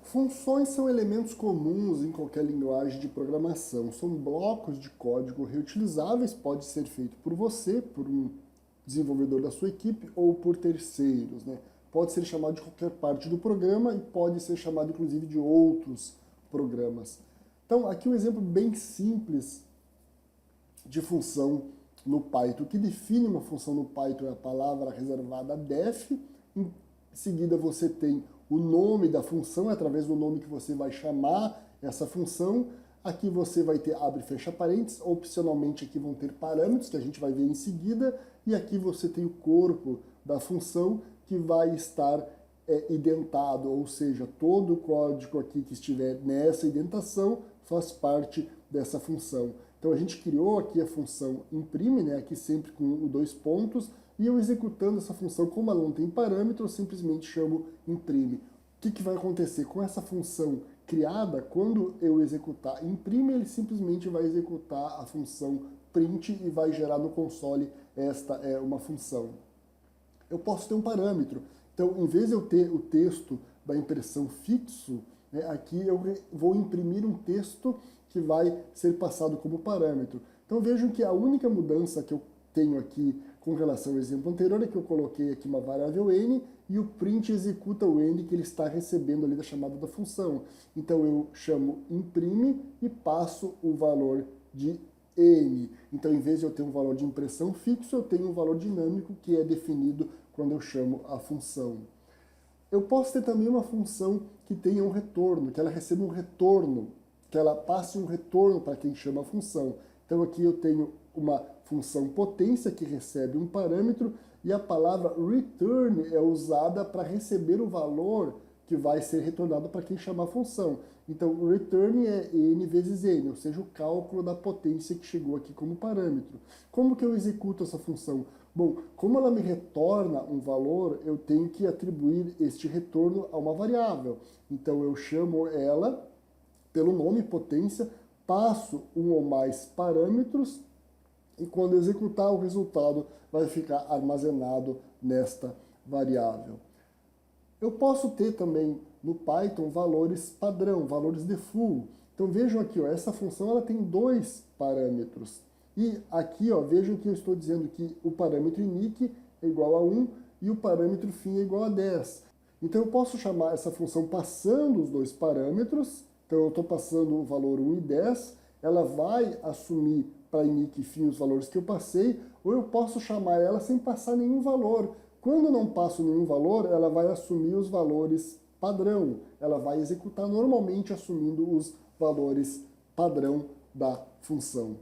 Funções são elementos comuns em qualquer linguagem de programação. São blocos de código reutilizáveis, pode ser feito por você, por um desenvolvedor da sua equipe ou por terceiros, né? Pode ser chamado de qualquer parte do programa e pode ser chamado inclusive de outros programas. Então, aqui um exemplo bem simples de função no Python. O que define uma função no Python é a palavra reservada def. Em seguida você tem o nome da função, é através do nome que você vai chamar essa função. Aqui você vai ter abre e fecha parênteses, opcionalmente aqui vão ter parâmetros, que a gente vai ver em seguida, e aqui você tem o corpo da função que vai estar identado, ou seja, todo o código aqui que estiver nessa indentação faz parte dessa função. Então a gente criou aqui a função imprime, né, aqui sempre com dois pontos, e eu executando essa função, como ela não tem parâmetro, eu simplesmente chamo imprime. O que vai acontecer com essa função criada? Quando eu executar imprime, ele simplesmente vai executar a função print e vai gerar no console esta é uma função. Eu posso ter um parâmetro. Então, em vez de eu ter o texto da impressão fixo, né, aqui eu vou imprimir um texto que vai ser passado como parâmetro. Então vejam que a única mudança que eu tenho aqui com relação ao exemplo anterior é que eu coloquei aqui uma variável n e o print executa o n que ele está recebendo ali da chamada da função. Então eu chamo imprime e passo o valor de n. Então, em vez de eu ter um valor de impressão fixo, eu tenho um valor dinâmico que é definido quando eu chamo a função. Eu posso ter também uma função que tenha um retorno, que ela receba um retorno, que ela passe um retorno para quem chama a função. Então aqui eu tenho uma função potência que recebe um parâmetro e a palavra return é usada para receber o valor que vai ser retornado para quem chamar a função. Então o return é n vezes n, ou seja, o cálculo da potência que chegou aqui como parâmetro. Como que eu executo essa função? Bom, como ela me retorna um valor, eu tenho que atribuir este retorno a uma variável. Então eu chamo ela pelo nome potência, passo um ou mais parâmetros e quando executar o resultado vai ficar armazenado nesta variável. Eu posso ter também no Python valores padrão, valores default. Então vejam aqui, ó, essa função ela tem dois parâmetros. E aqui, ó, vejam que eu estou dizendo que o parâmetro init é igual a 1 e o parâmetro fim é igual a 10. Então eu posso chamar essa função passando os dois parâmetros. Então eu estou passando o valor 1 e 10, ela vai assumir para init e fim os valores que eu passei, ou eu posso chamar ela sem passar nenhum valor. Quando eu não passo nenhum valor, ela vai assumir os valores padrão. Ela vai executar normalmente assumindo os valores padrão da função.